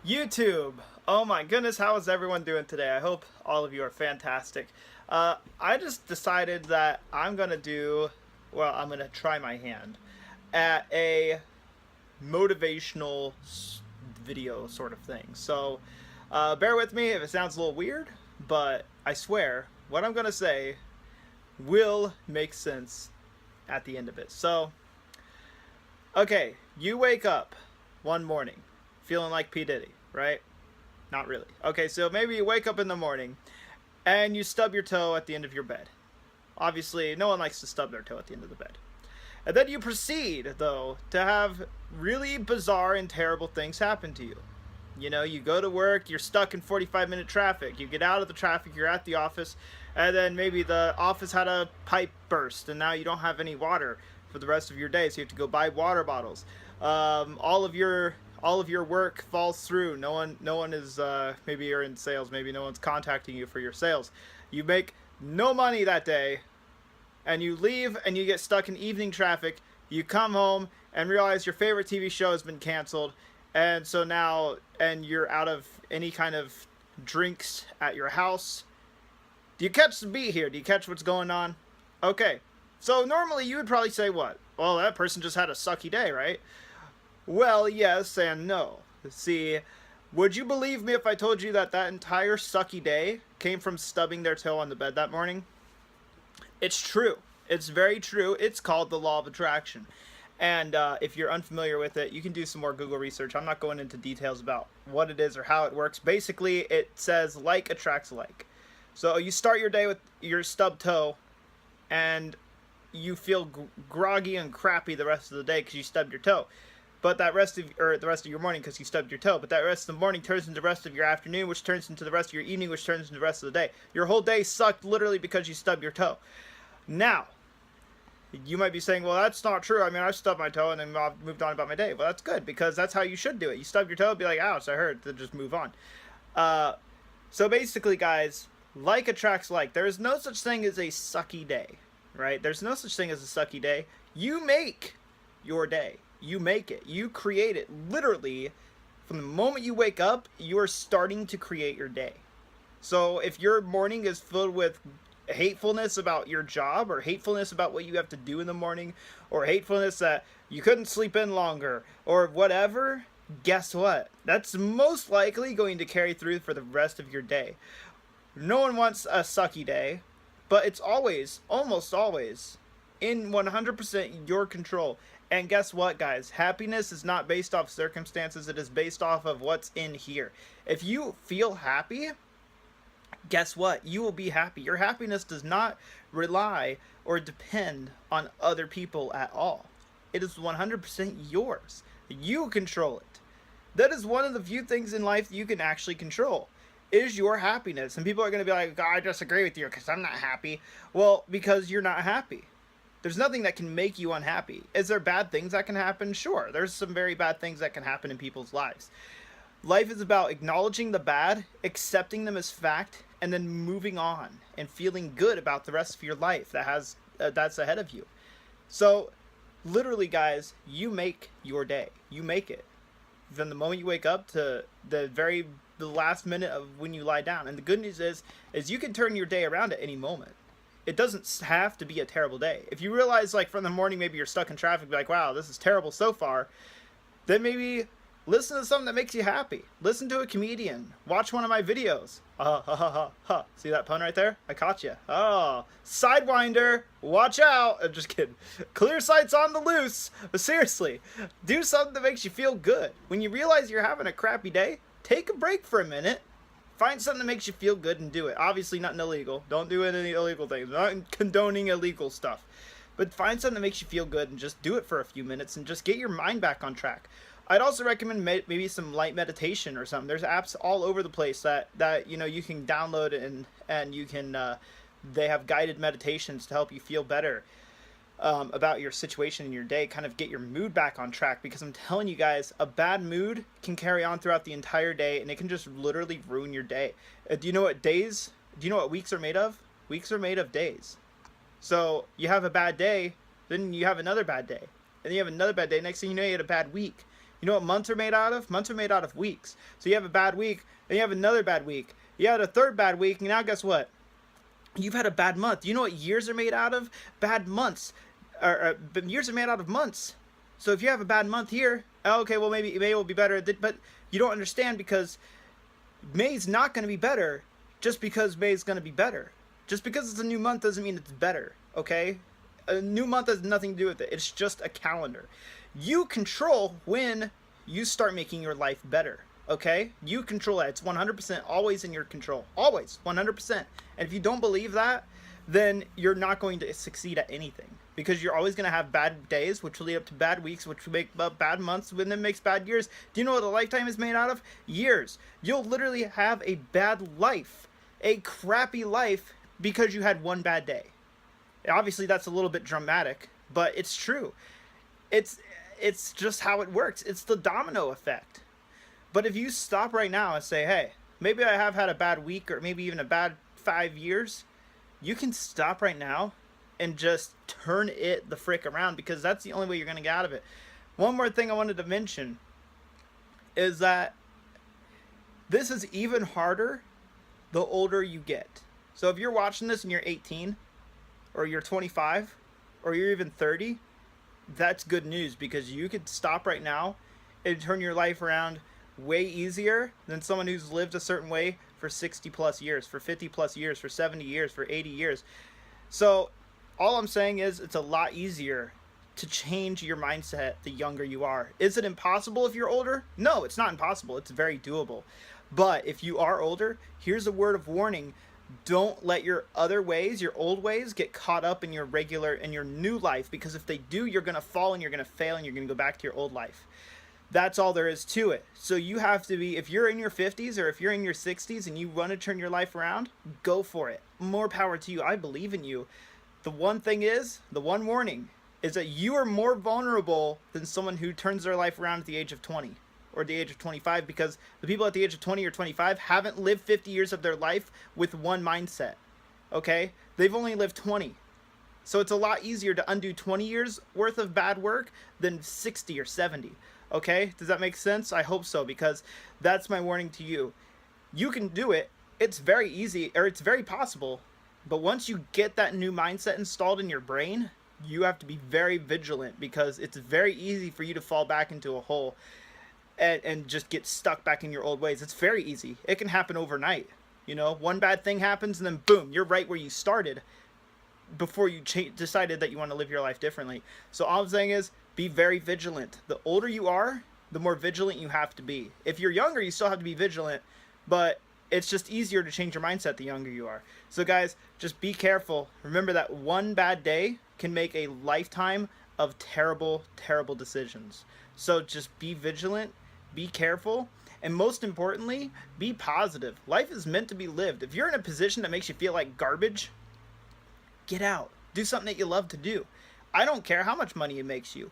YouTube! Oh my goodness, how is everyone doing today? I hope all of you are fantastic. I just decided that I'm gonna try my hand at a motivational video sort of thing. So, bear with me if it sounds a little weird, but I swear, what I'm gonna say will make sense at the end of it. So, okay, you wake up one morning feeling like P. Diddy, right? Not really. Okay, so maybe you wake up in the morning and you stub your toe at the end of your bed. Obviously, no one likes to stub their toe at the end of the bed. And then you proceed, though, to have really bizarre and terrible things happen to you. You know, you go to work, you're stuck in 45-minute traffic. You get out of the traffic, you're at the office, and then maybe the office had a pipe burst, and now you don't have any water for the rest of your day, so you have to go buy water bottles. All of your work falls through. No one is maybe you're in sales, maybe no one's contacting you for your sales. You make no money that day, and you leave and you get stuck in evening traffic. You come home and realize your favorite TV show has been canceled, and so now you're out of any kind of drinks at your house. Do you catch the beat here? Do you catch what's going on? Okay. So normally you would probably say what? Well, that person just had a sucky day, right? Well, yes and no. See, would you believe me if I told you that that entire sucky day came from stubbing their toe on the bed that morning? It's true. It's very true. It's called the law of attraction. And if you're unfamiliar with it, you can do some more Google research. I'm not going into details about what it is or how it works. Basically, it says like attracts like. So you start your day with your stubbed toe, and you feel groggy and crappy the rest of the day because you stubbed your toe. But the rest of your morning because you stubbed your toe. But that rest of the morning turns into the rest of your afternoon, which turns into the rest of your evening, which turns into the rest of the day. Your whole day sucked literally because you stubbed your toe. Now, you might be saying, well, that's not true. I mean, I stubbed my toe and then I've moved on about my day. Well, that's good because that's how you should do it. You stub your toe, be like, ouch, I hurt, then just move on. So basically, guys, like attracts like. There is no such thing as a sucky day, right? There's no such thing as a sucky day. You make your day. You make it. You create it. Literally, from the moment you wake up, you are starting to create your day. So if your morning is filled with hatefulness about your job, or hatefulness about what you have to do in the morning, or hatefulness that you couldn't sleep in longer, or whatever, guess what? That's most likely going to carry through for the rest of your day. No one wants a sucky day, but it's always, almost always, in 100% your control. And guess what, guys? Happiness is not based off circumstances. It is based off of what's in here. If you feel happy, guess what? You will be happy. Your happiness does not rely or depend on other people at all. It is 100% yours. You control it. That is one of the few things in life you can actually control, is your happiness. And people are going to be like, I disagree with you because I'm not happy. Well, because you're not happy. There's nothing that can make you unhappy. Is there bad things that can happen? Sure. There's some very bad things that can happen in people's lives. Life is about acknowledging the bad, accepting them as fact, and then moving on and feeling good about the rest of your life that's ahead of you. So, literally, guys, you make your day. You make it. From the moment you wake up to the last minute of when you lie down. And the good news is you can turn your day around at any moment. It doesn't have to be a terrible day. If you realize, like, from the morning maybe you're stuck in traffic, be like, wow, this is terrible so far, then maybe listen to something that makes you happy. Listen to a comedian. Watch one of my videos. Ha ha ha ha ha. See that pun right there? I caught you. Oh, Sidewinder. Watch out. I'm just kidding. Clear sight's on the loose. But seriously, do something that makes you feel good. When you realize you're having a crappy day, take a break for a minute. Find something that makes you feel good and do it. Obviously nothing illegal. Don't do any illegal things. I'm not condoning illegal stuff. But find something that makes you feel good and just do it for a few minutes and just get your mind back on track. I'd also recommend maybe some light meditation or something. There's apps all over the place that you know you can download and you can they have guided meditations to help you feel better about your situation in your day, kind of get your mood back on track. Because I'm telling you guys, a bad mood can carry on throughout the entire day, and it can just literally ruin your day. Do you know what weeks are made of? Weeks are made of days. So you have a bad day, then you have another bad day, and then you have another bad day. Next thing you know, you had a bad week. You know what months are made out of? Months are made out of weeks. So you have a bad week, then you have another bad week. You had a third bad week, and now guess what? You've had a bad month. You know what years are made out of? Bad months. Years are made out of months. So if you have a bad month here, okay, well maybe May will be better, but you don't understand, because May's not going to be better just because May's going to be better. Just because it's a new month doesn't mean it's better, okay? A new month has nothing to do with it. It's just a calendar. You control when you start making your life better, okay? You control that. It's 100% always in your control. Always, 100%. And if you don't believe that, then you're not going to succeed at anything, because you're always going to have bad days, which will lead up to bad weeks, which will make bad months, and then makes bad years. Do you know what a lifetime is made out of? Years. You'll literally have a bad life, a crappy life, because you had one bad day. Obviously, that's a little bit dramatic, but it's true. It's just how it works. It's the domino effect. But if you stop right now and say, hey, maybe I have had a bad week, or maybe even a bad 5 years, you can stop right now and just turn it the frick around, because that's the only way you're going to get out of it. One more thing I wanted to mention is that this is even harder the older you get. So if you're watching this and you're 18, or you're 25, or you're even 30, that's good news, because you could stop right now and turn your life around way easier than someone who's lived a certain way for 60 plus years, for 50 plus years, for 70 years, for 80 years. So all I'm saying is it's a lot easier to change your mindset the younger you are. Is it impossible if you're older? No, it's not impossible. It's very doable. But if you are older, here's a word of warning. Don't let your other ways, your old ways, get caught up in your new life, because if they do, you're going to fall and you're going to fail and you're going to go back to your old life. That's all there is to it. So you have to be, if you're in your 50s or if you're in your 60s and you want to turn your life around, go for it. More power to you. I believe in you. The one thing is, the one warning is that you are more vulnerable than someone who turns their life around at the age of 20 or the age of 25, because the people at the age of 20 or 25 haven't lived 50 years of their life with one mindset, okay? They've only lived 20. So it's a lot easier to undo 20 years worth of bad work than 60 or 70, okay? Does that make sense? I hope so, because that's my warning to you. You can do it. It's very easy, or it's very possible, but once you get that new mindset installed in your brain, you have to be very vigilant, because it's very easy for you to fall back into a hole and just get stuck back in your old ways. It's very easy. It can happen overnight. You know, one bad thing happens and then boom, you're right where you started before you decided that you want to live your life differently. So all I'm saying is be very vigilant. The older you are, the more vigilant you have to be. If you're younger, you still have to be vigilant, but it's just easier to change your mindset the younger you are. So guys, just be careful. Remember that one bad day can make a lifetime of terrible, terrible decisions. So just be vigilant. Be careful, and most importantly, be positive. Life is meant to be lived. If you're in a position that makes you feel like garbage, get out. Do something that you love to do. I don't care how much money it makes you.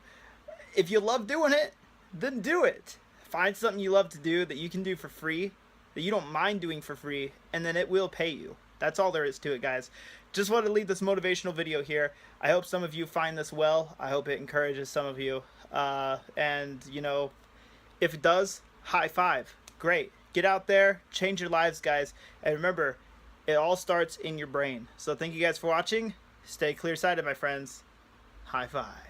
If you love doing it, then do it. Find something you love to do that you can do for free, that you don't mind doing for free, and then it will pay you. That's all there is to it, guys. Just wanted to leave this motivational video here. I hope some of you find this well. I hope it encourages some of you. And, you know, if it does, high five. Great. Get out there, change your lives, guys. And remember, it all starts in your brain. So thank you guys for watching. Stay clear-sighted, my friends. High five.